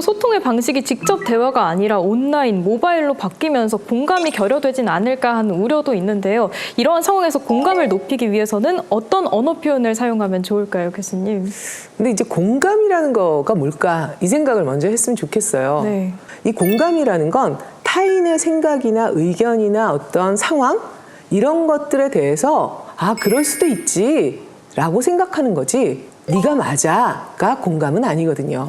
또 소통의 방식이 직접 대화가 아니라 온라인, 모바일로 바뀌면서 공감이 결여되진 않을까 하는 우려도 있는데요. 이러한 상황에서 공감을 높이기 위해서는 어떤 언어 표현을 사용하면 좋을까요, 교수님? 근데 이제 공감이라는 거가 뭘까? 이 생각을 먼저 했으면 좋겠어요. 네. 이 공감이라는 건 타인의 생각이나 의견이나 어떤 상황 이런 것들에 대해서 아, 그럴 수도 있지 라고 생각하는 거지 네가 맞아가 공감은 아니거든요.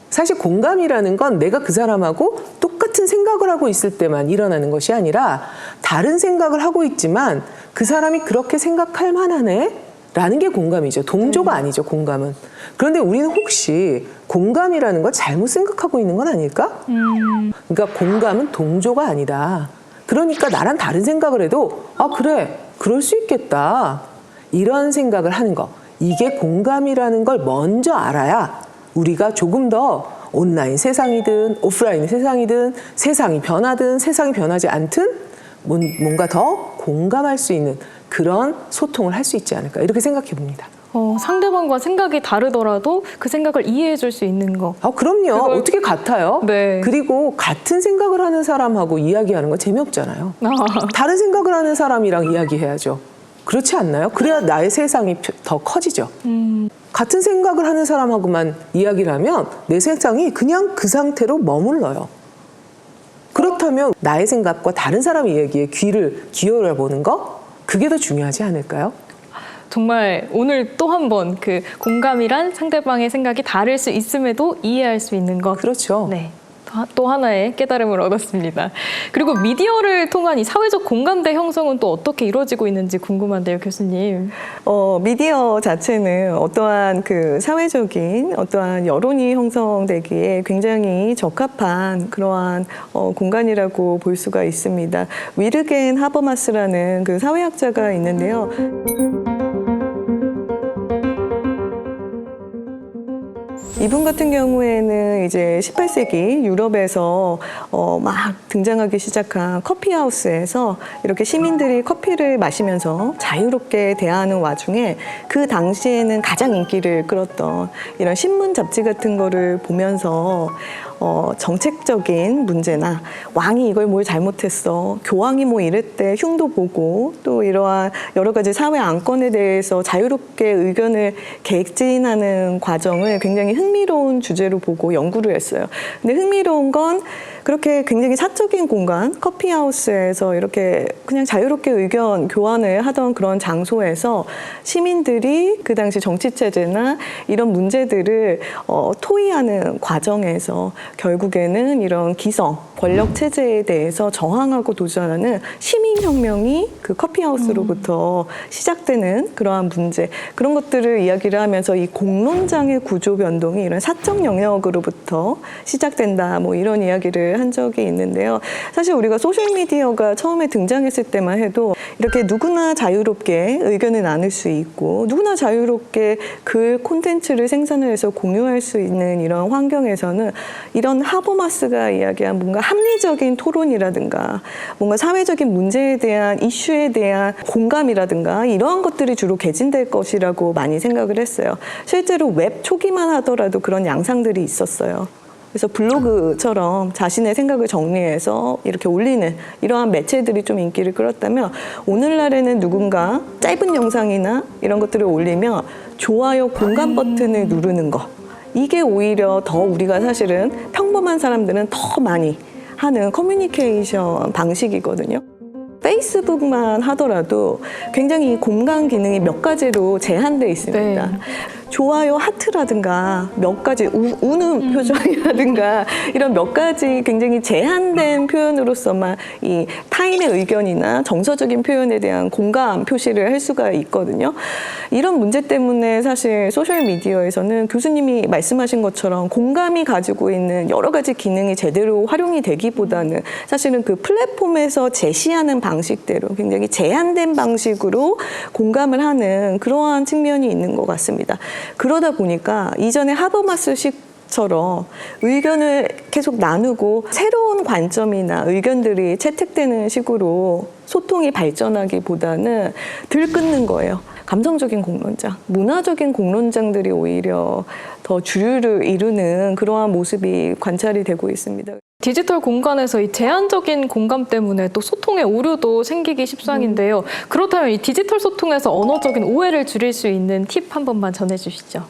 사실 공감이라는 건 내가 그 사람하고 똑같은 생각을 하고 있을 때만 일어나는 것이 아니라 다른 생각을 하고 있지만 그 사람이 그렇게 생각할 만하네? 라는 게 공감이죠. 동조가 아니죠, 공감은. 그런데 우리는 혹시 공감이라는 걸 잘못 생각하고 있는 건 아닐까? 그러니까 공감은 동조가 아니다. 그러니까 나랑 다른 생각을 해도 아, 그래, 그럴 수 있겠다. 이런 생각을 하는 거. 이게 공감이라는 걸 먼저 알아야 우리가 조금 더 온라인 세상이든 오프라인 세상이든 세상이 변하든 세상이 변하지 않든 뭔가 더 공감할 수 있는 그런 소통을 할 수 있지 않을까 이렇게 생각해 봅니다. 상대방과 생각이 다르더라도 그 생각을 이해해 줄 수 있는 거. 그럼요. 어떻게 같아요? 네. 그리고 같은 생각을 하는 사람하고 이야기하는 건 재미없잖아요. 다른 생각을 하는 사람이랑 이야기해야죠. 그렇지 않나요? 그래야 나의 세상이 더 커지죠. 같은 생각을 하는 사람하고만 이야기를 하면 내 세상이 그냥 그 상태로 머물러요. 그렇다면 나의 생각과 다른 사람의 이야기에 귀를 기울여 보는 거? 그게 더 중요하지 않을까요? 정말 오늘 또 한 번 그 공감이란 상대방의 생각이 다를 수 있음에도 이해할 수 있는 것. 그렇죠. 네. 또 하나의 깨달음을 얻었습니다. 그리고 미디어를 통한 이 사회적 공감대 형성은 또 어떻게 이루어지고 있는지 궁금한데요, 교수님. 미디어 자체는 어떠한 그 사회적인 어떠한 여론이 형성되기에 굉장히 적합한 그러한 공간이라고 볼 수가 있습니다. 위르겐 하버마스라는 그 사회학자가 있는데요. 이분 같은 경우에는 이제 18세기 유럽에서 막 등장하기 시작한 커피하우스에서 이렇게 시민들이 커피를 마시면서 자유롭게 대화하는 와중에 그 당시에는 가장 인기를 끌었던 이런 신문 잡지 같은 거를 보면서 정책적인 문제나 왕이 이걸 뭘 잘못했어, 교황이 뭐 이랬대 흉도 보고 또 이러한 여러 가지 사회 안건에 대해서 자유롭게 의견을 개진하는 과정을 굉장히 흥미로운 주제로 보고 연구를 했어요. 근데 흥미로운 건 그렇게 굉장히 사적인 공간, 커피하우스에서 이렇게 그냥 자유롭게 의견 교환을 하던 그런 장소에서 시민들이 그 당시 정치체제나 이런 문제들을 토의하는 과정에서 결국에는 이런 기성, 권력체제에 대해서 저항하고 도전하는 시민혁명이 그 커피하우스로부터 시작되는 그러한 문제, 그런 것들을 이야기를 하면서 이 공론장의 구조 변동이 이런 사적 영역으로부터 시작된다, 뭐 이런 이야기를 한 적이 있는데요. 사실 우리가 소셜미디어가 처음에 등장했을 때만 해도 이렇게 누구나 자유롭게 의견을 나눌 수 있고 누구나 자유롭게 글 콘텐츠를 생산을 해서 공유할 수 있는 이런 환경에서는 이런 하버마스가 이야기한 뭔가 합리적인 토론이라든가 뭔가 사회적인 문제에 대한 이슈에 대한 공감이라든가 이러한 것들이 주로 개진될 것이라고 많이 생각을 했어요. 실제로 웹 초기만 하더라도 그런 양상들이 있었어요. 그래서 블로그처럼 자신의 생각을 정리해서 이렇게 올리는 이러한 매체들이 좀 인기를 끌었다면 오늘날에는 누군가 짧은 영상이나 이런 것들을 올리면 좋아요, 공감 버튼을 누르는 거, 이게 오히려 더 우리가 사실은 평범한 사람들은 더 많이 하는 커뮤니케이션 방식이거든요. 페이스북만 하더라도 굉장히 공감 기능이 몇 가지로 제한되어 있습니다. 네. 좋아요, 하트라든가 몇 가지 우는 표정이라든가 이런 몇 가지 굉장히 제한된 표현으로서만 이 타인의 의견이나 정서적인 표현에 대한 공감 표시를 할 수가 있거든요. 이런 문제 때문에 사실 소셜미디어에서는 교수님이 말씀하신 것처럼 공감이 가지고 있는 여러 가지 기능이 제대로 활용이 되기보다는 사실은 그 플랫폼에서 제시하는 방식대로 굉장히 제한된 방식으로 공감을 하는 그러한 측면이 있는 것 같습니다. 그러다 보니까 이전에 하버마스식처럼 의견을 계속 나누고 새로운 관점이나 의견들이 채택되는 식으로 소통이 발전하기보다는 들끓는 거예요. 감성적인 공론장, 문화적인 공론장들이 오히려 더 주류를 이루는 그러한 모습이 관찰이 되고 있습니다. 디지털 공간에서 이 제한적인 공감 때문에 또 소통의 오류도 생기기 십상인데요. 그렇다면 이 디지털 소통에서 언어적인 오해를 줄일 수 있는 팁 한 번만 전해주시죠.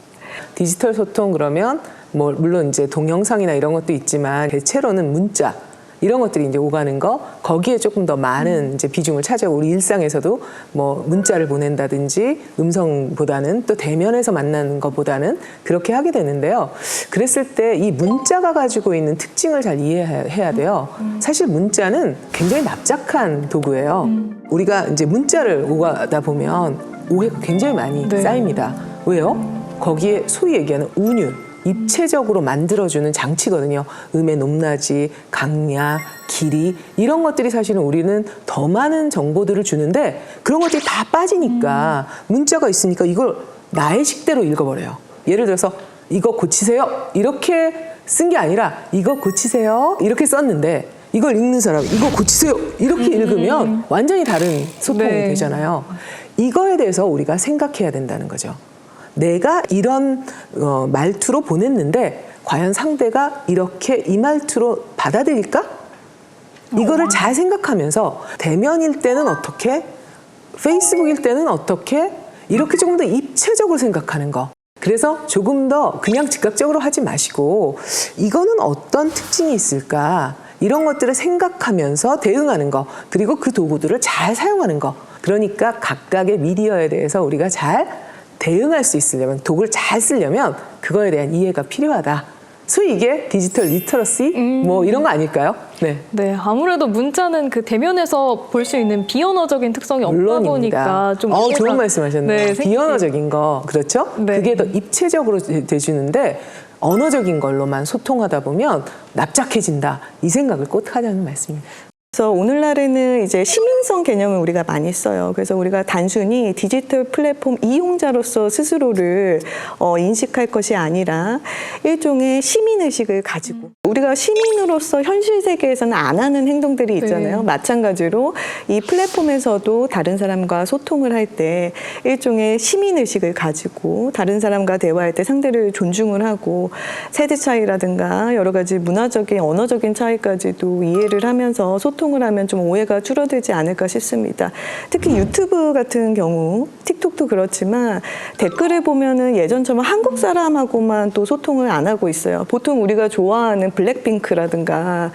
디지털 소통 그러면 뭐 물론 이제 동영상이나 이런 것도 있지만 대체로는 문자 이런 것들이 이제 오가는 거 거기에 조금 더 많은 이제 비중을 차지하고 우리 일상에서도 뭐 문자를 보낸다든지 음성보다는 또 대면에서 만나는 것보다는 그렇게 하게 되는데요. 그랬을 때 이 문자가 가지고 있는 특징을 잘 이해해야 돼요. 사실 문자는 굉장히 납작한 도구예요. 우리가 이제 문자를 오가다 보면 오해가 굉장히 많이 쌓입니다. 왜요? 거기에 소위 얘기하는 운율, 입체적으로 만들어주는 장치거든요. 음의 높낮이, 강약, 길이 이런 것들이 사실은 우리는 더 많은 정보들을 주는데 그런 것들이 다 빠지니까 문자가 있으니까 이걸 나의 식대로 읽어버려요. 예를 들어서 이거 고치세요 이렇게 쓴 게 아니라 이거 고치세요 이렇게 썼는데 이걸 읽는 사람 이거 고치세요 이렇게 읽으면 완전히 다른 소통이 되잖아요. 이거에 대해서 우리가 생각해야 된다는 거죠. 내가 이런 말투로 보냈는데 과연 상대가 이렇게 이 말투로 받아들일까? 이거를 잘 생각하면서 대면일 때는 어떻게, 페이스북일 때는 어떻게 이렇게 조금 더 입체적으로 생각하는 거. 그래서 조금 더 그냥 즉각적으로 하지 마시고 이거는 어떤 특징이 있을까? 이런 것들을 생각하면서 대응하는 거. 그리고 그 도구들을 잘 사용하는 거. 그러니까 각각의 미디어에 대해서 우리가 잘 대응할 수 있으려면 도구를 잘 쓰려면 그거에 대한 이해가 필요하다. 소위 이게 디지털 리터러시 뭐 이런 거 아닐까요? 네. 네, 아무래도 문자는 그 대면에서 볼 수 있는 비언어적인 특성이 없다 물론입니다. 보니까 좀 오해가- 좋은 말씀하셨네요. 네, 비언어적인 거 그렇죠? 네. 그게 더 입체적으로 돼주는데 언어적인 걸로만 소통하다 보면 납작해진다. 이 생각을 꼭 하자는 말씀입니다. 그래서 오늘날에는 이제 시민성 개념을 우리가 많이 써요. 그래서 우리가 단순히 디지털 플랫폼 이용자로서 스스로를 인식할 것이 아니라 일종의 시민의식을 가지고 우리가 시민으로서 현실 세계에서는 안 하는 행동들이 있잖아요. 네. 마찬가지로 이 플랫폼에서도 다른 사람과 소통을 할 때 일종의 시민의식을 가지고 다른 사람과 대화할 때 상대를 존중을 하고 세대 차이라든가 여러 가지 문화적인 언어적인 차이까지도 이해를 하면서 소통을 하면 좀 오해가 줄어들지 않을까 싶습니다. 특히 유튜브 같은 경우, 틱톡도 그렇지만 댓글을 보면은 예전처럼 한국 사람하고만 또 소통을 안 하고 있어요. 보통 우리가 좋아하는 블랙핑크라든가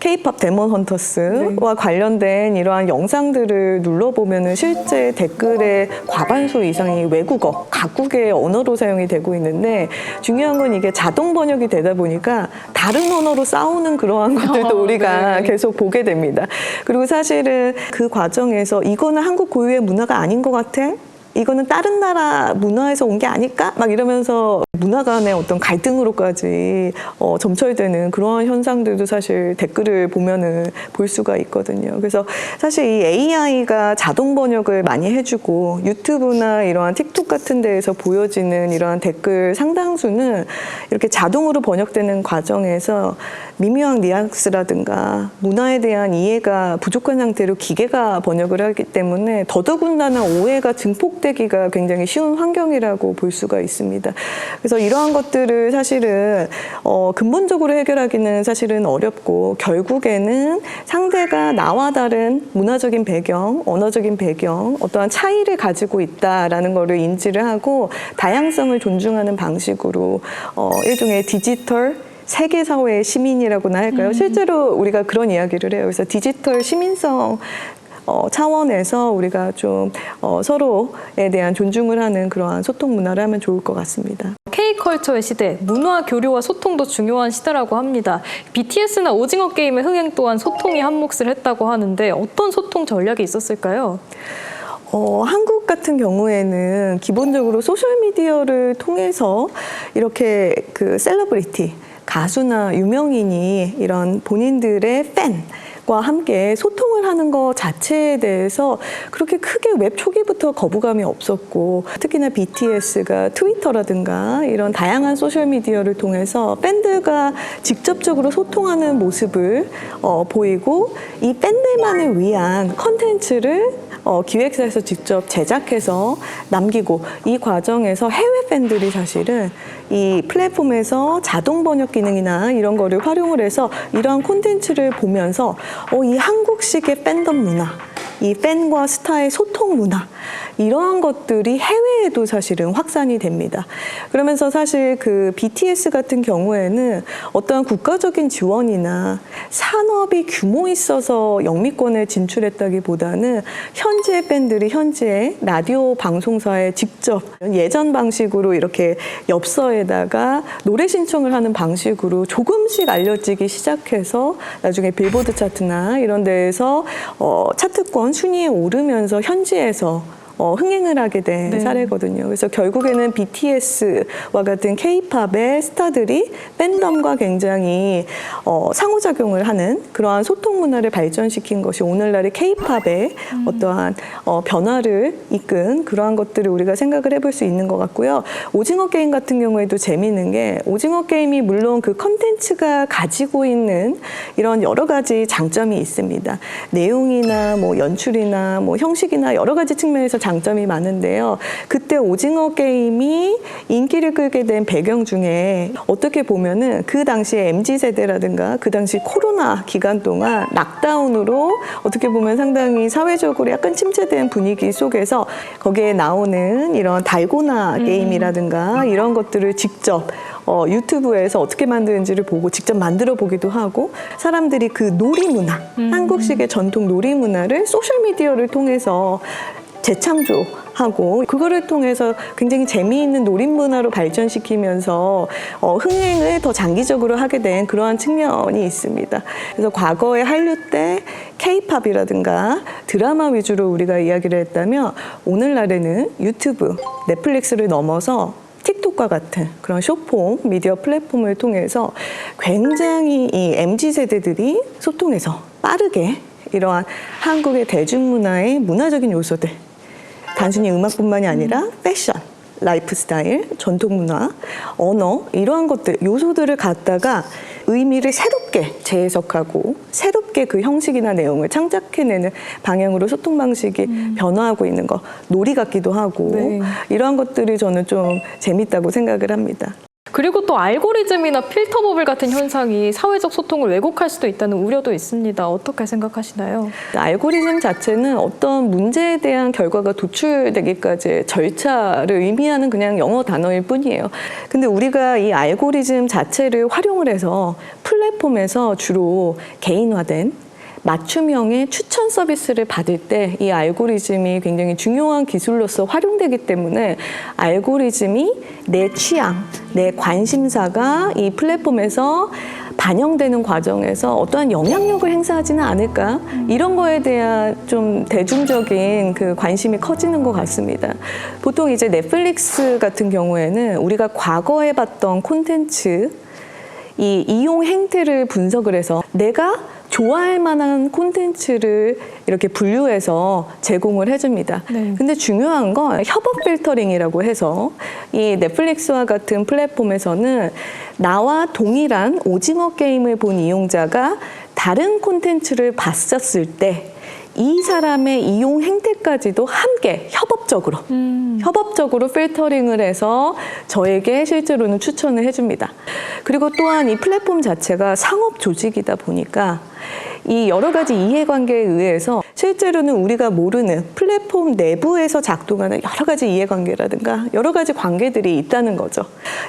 K-팝 데몬 헌터스와 관련된 이러한 영상들을 눌러보면은 실제 댓글의 과반수 이상이 외국어, 각국의 언어로 사용이 되고 있는데 중요한 건 이게 자동 번역이 되다 보니까 다른 언어로 싸우는 그러한 것들도 우리가 계속 보게 됩니다. 그리고 사실은 그 과정에서 이거는 한국 고유의 문화가 아닌 것 같아? 이거는 다른 나라 문화에서 온 게 아닐까? 막 이러면서 문화 간의 어떤 갈등으로까지 점철되는 그러한 현상들도 사실 댓글을 보면은 볼 수가 있거든요. 그래서 사실 이 AI가 자동 번역을 많이 해주고 유튜브나 이러한 틱톡 같은 데에서 보여지는 이러한 댓글 상당수는 이렇게 자동으로 번역되는 과정에서 미묘한 뉘앙스라든가 문화에 대한 이해가 부족한 상태로 기계가 번역을 하기 때문에 더더군다나 오해가 증폭되기가 굉장히 쉬운 환경이라고 볼 수가 있습니다. 그래서 이러한 것들을 사실은 근본적으로 해결하기는 사실은 어렵고 결국에는 상대가 나와 다른 문화적인 배경, 언어적인 배경, 어떠한 차이를 가지고 있다라는 거를 인지를 하고 다양성을 존중하는 방식으로 일종의 디지털 세계 사회의 시민이라고나 할까요? 실제로 우리가 그런 이야기를 해요. 그래서 디지털 시민성 차원에서 우리가 좀 서로에 대한 존중을 하는 그러한 소통 문화를 하면 좋을 것 같습니다. K컬처의 시대, 문화 교류와 소통도 중요한 시대라고 합니다. BTS나 오징어 게임의 흥행 또한 소통이 한 몫을 했다고 하는데 어떤 소통 전략이 있었을까요? 한국 같은 경우에는 기본적으로 소셜미디어를 통해서 이렇게 그 셀러브리티, 가수나 유명인이 이런 본인들의 팬과 함께 소통을 하는 것 자체에 대해서 그렇게 크게 웹 초기부터 거부감이 없었고 특히나 BTS가 트위터라든가 이런 다양한 소셜미디어를 통해서 팬들과 직접적으로 소통하는 모습을 보이고 이 팬들만을 위한 컨텐츠를 기획사에서 직접 제작해서 남기고 이 과정에서 해외 팬들이 사실은 이 플랫폼에서 자동 번역 기능이나 이런 거를 활용을 해서 이러한 콘텐츠를 보면서 이 한국식의 팬덤 문화, 이 팬과 스타의 소통 문화 이러한 것들이 해외에도 사실은 확산이 됩니다. 그러면서 사실 그 BTS 같은 경우에는 어떠한 국가적인 지원이나 산업이 규모 있어서 영미권에 진출했다기보다는 현지의 팬들이 현지의 라디오 방송사에 직접 예전 방식으로 이렇게 엽서에다가 노래 신청을 하는 방식으로 조금씩 알려지기 시작해서 나중에 빌보드 차트나 이런 데에서 차트권 순위에 오르면서 현지에서 흥행을 하게 된 네. 사례거든요. 그래서 결국에는 BTS와 같은 K-팝의 스타들이 팬덤과 굉장히 상호작용을 하는 그러한 소통 문화를 발전시킨 것이 오늘날의 K-팝의 어떠한 변화를 이끈 그러한 것들을 우리가 생각을 해볼 수 있는 것 같고요. 오징어 게임 같은 경우에도 재미있는 게 오징어 게임이 물론 그 컨텐츠가 가지고 있는 이런 여러 가지 장점이 있습니다. 내용이나 뭐 연출이나 뭐 형식이나 여러 가지 측면에서 장점이 많은데요. 그때 오징어 게임이 인기를 끌게 된 배경 중에 어떻게 보면은 그 당시에 MZ세대라든가 그 당시 코로나 기간 동안 락다운으로 어떻게 보면 상당히 사회적으로 약간 침체된 분위기 속에서 거기에 나오는 이런 달고나 게임이라든가 이런 것들을 직접 유튜브에서 어떻게 만드는지를 보고 직접 만들어 보기도 하고 사람들이 그 놀이 문화, 한국식의 전통 놀이 문화를 소셜미디어를 통해서 재창조하고 그거를 통해서 굉장히 재미있는 놀임 문화로 발전시키면서 흥행을 더 장기적으로 하게 된 그러한 측면이 있습니다. 그래서 과거의 한류 때 K-팝이라든가 드라마 위주로 우리가 이야기를 했다면 오늘날에는 유튜브, 넷플릭스를 넘어서 틱톡과 같은 그런 숏폼 미디어 플랫폼을 통해서 굉장히 이 MZ세대들이 소통해서 빠르게 이러한 한국의 대중문화의 문화적인 요소들 단순히 음악뿐만이 아니라 패션, 라이프 스타일, 전통 문화, 언어 이러한 것들, 요소들을 갖다가 의미를 새롭게 재해석하고 새롭게 그 형식이나 내용을 창작해내는 방향으로 소통 방식이 변화하고 있는 거 놀이 같기도 하고 네. 이러한 것들이 저는 좀 재밌다고 생각을 합니다. 그리고 또 알고리즘이나 필터 버블 같은 현상이 사회적 소통을 왜곡할 수도 있다는 우려도 있습니다. 어떻게 생각하시나요? 알고리즘 자체는 어떤 문제에 대한 결과가 도출되기까지의 절차를 의미하는 그냥 영어 단어일 뿐이에요. 근데 우리가 이 알고리즘 자체를 활용을 해서 플랫폼에서 주로 개인화된 맞춤형의 추천 서비스를 받을 때 이 알고리즘이 굉장히 중요한 기술로서 활용되기 때문에 알고리즘이 내 취향, 내 관심사가 이 플랫폼에서 반영되는 과정에서 어떠한 영향력을 행사하지는 않을까 이런 거에 대한 좀 대중적인 그 관심이 커지는 것 같습니다. 보통 이제 넷플릭스 같은 경우에는 우리가 과거에 봤던 콘텐츠 이 이용 행태를 분석을 해서 내가 좋아할 만한 콘텐츠를 이렇게 분류해서 제공을 해줍니다. 네. 근데 중요한 건 협업 필터링이라고 해서 이 넷플릭스와 같은 플랫폼에서는 나와 동일한 오징어 게임을 본 이용자가 다른 콘텐츠를 봤었을 때 이 사람의 이용 행태까지도 함께 협업적으로 필터링을 해서 저에게 실제로는 추천을 해줍니다. 그리고 또한 이 플랫폼 자체가 상업 조직이다 보니까 이 여러 가지 이해관계에 의해서 실제로는 우리가 모르는 플랫폼 내부에서 작동하는 여러 가지 이해관계라든가 여러 가지 관계들이 있다는 거죠.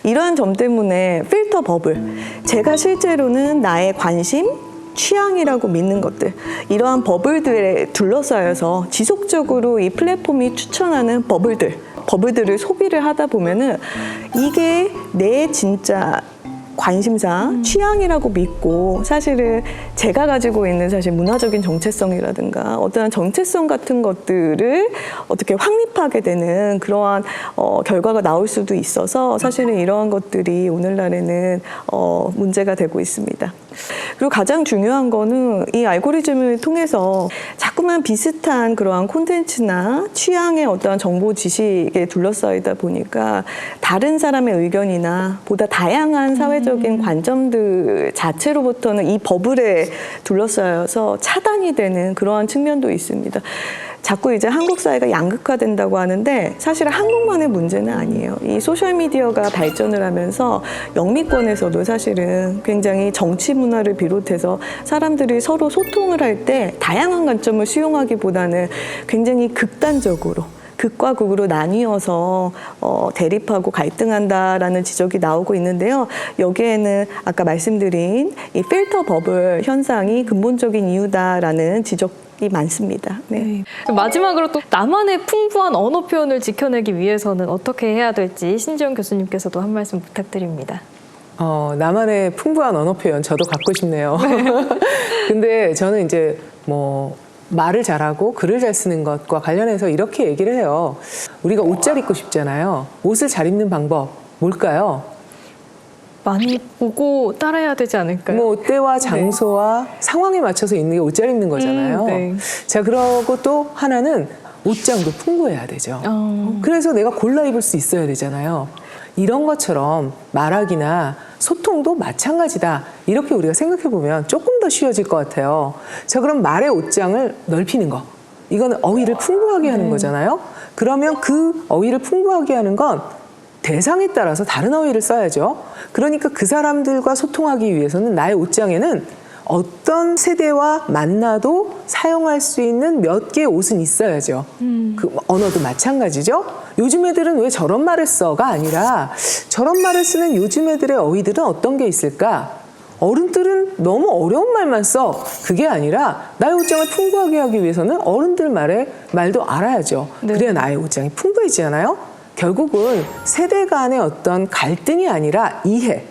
이러한 점 때문에 필터 버블, 제가 실제로는 나의 관심, 취향이라고 믿는 것들 이러한 버블들에 둘러싸여서 지속적으로 이 플랫폼이 추천하는 버블들을 소비를 하다 보면은 이게 내 진짜 관심사, 취향이라고 믿고 사실은 제가 가지고 있는 사실 문화적인 정체성이라든가 어떠한 정체성 같은 것들을 어떻게 확립하게 되는 그러한 결과가 나올 수도 있어서 사실은 이러한 것들이 오늘날에는 문제가 되고 있습니다. 그리고 가장 중요한 거는 이 알고리즘을 통해서 자꾸만 비슷한 그러한 콘텐츠나 취향의 어떠한 정보 지식에 둘러싸이다 보니까 다른 사람의 의견이나 보다 다양한 사회적인 관점들 자체로부터는 이 버블에 둘러싸여서 차단이 되는 그러한 측면도 있습니다. 자꾸 이제 한국 사회가 양극화된다고 하는데 사실은 한국만의 문제는 아니에요. 이 소셜미디어가 발전을 하면서 영미권에서도 사실은 굉장히 정치 문화를 비롯해서 사람들이 서로 소통을 할 때 다양한 관점을 수용하기보다는 굉장히 극단적으로 극과 극으로 나뉘어서 대립하고 갈등한다라는 지적이 나오고 있는데요. 여기에는 아까 말씀드린 이 필터 버블 현상이 근본적인 이유다라는 지적이 많습니다. 네. 네. 마지막으로 또 나만의 풍부한 언어 표현을 지켜내기 위해서는 어떻게 해야 될지 신지영 교수님께서도 한 말씀 부탁드립니다. 나만의 풍부한 언어 표현 저도 갖고 싶네요. 근데 저는 이제 말을 잘하고 글을 잘 쓰는 것과 관련해서 이렇게 얘기를 해요. 우리가 옷 잘 입고 싶잖아요. 옷을 잘 입는 방법 뭘까요? 많이 보고 따라해야 되지 않을까요? 때와 장소와 상황에 맞춰서 입는 게 옷 잘 입는 거잖아요. 네. 자, 그러고 또 하나는 옷장도 풍부해야 되죠. 그래서 내가 골라 입을 수 있어야 되잖아요. 이런 것처럼 말하기나 소통도 마찬가지다. 이렇게 우리가 생각해 보면 조금 더 쉬워질 것 같아요. 자, 그럼 말의 옷장을 넓히는 거. 이건 어휘를 풍부하게 하는 거잖아요. 그러면 그 어휘를 풍부하게 하는 건 대상에 따라서 다른 어휘를 써야죠. 그러니까 그 사람들과 소통하기 위해서는 나의 옷장에는 어떤 세대와 만나도 사용할 수 있는 몇 개의 옷은 있어야죠. 그 언어도 마찬가지죠. 요즘 애들은 왜 저런 말을 써가 아니라 저런 말을 쓰는 요즘 애들의 어휘들은 어떤 게 있을까? 어른들은 너무 어려운 말만 써. 그게 아니라 나의 옷장을 풍부하게 하기 위해서는 어른들 말도 알아야죠. 네. 그래야 나의 옷장이 풍부해지잖아요. 결국은 세대 간의 어떤 갈등이 아니라 이해.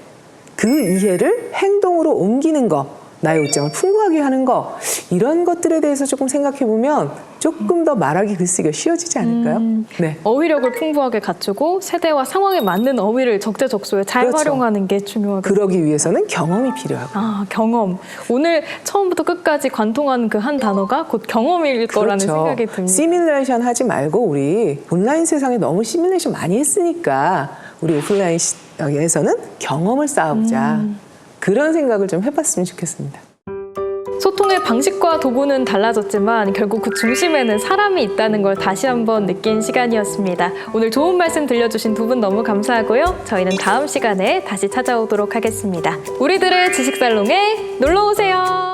그 이해를 행동으로 옮기는 거. 나의 옷장을 풍부하게 하는 거. 이런 것들에 대해서 조금 생각해 보면 조금 더 말하기 글쓰기가 쉬워지지 않을까요? 네. 어휘력을 풍부하게 갖추고 세대와 상황에 맞는 어휘를 적재적소에 잘 그렇죠. 활용하는 게 중요하겠죠. 그러기 위해서는 경험이 필요하고. 경험. 오늘 처음부터 끝까지 관통하는 그 한 단어가 곧 경험일 거라는 생각이 듭니다. 시뮬레이션 하지 말고 우리 온라인 세상에 너무 시뮬레이션 많이 했으니까 우리 오프라인에서는 경험을 쌓아보자. 그런 생각을 좀 해봤으면 좋겠습니다. 소통의 방식과 도구는 달라졌지만 결국 그 중심에는 사람이 있다는 걸 다시 한번 느낀 시간이었습니다. 오늘 좋은 말씀 들려주신 두 분 너무 감사하고요. 저희는 다음 시간에 다시 찾아오도록 하겠습니다. 우리들의 지식살롱에 놀러오세요.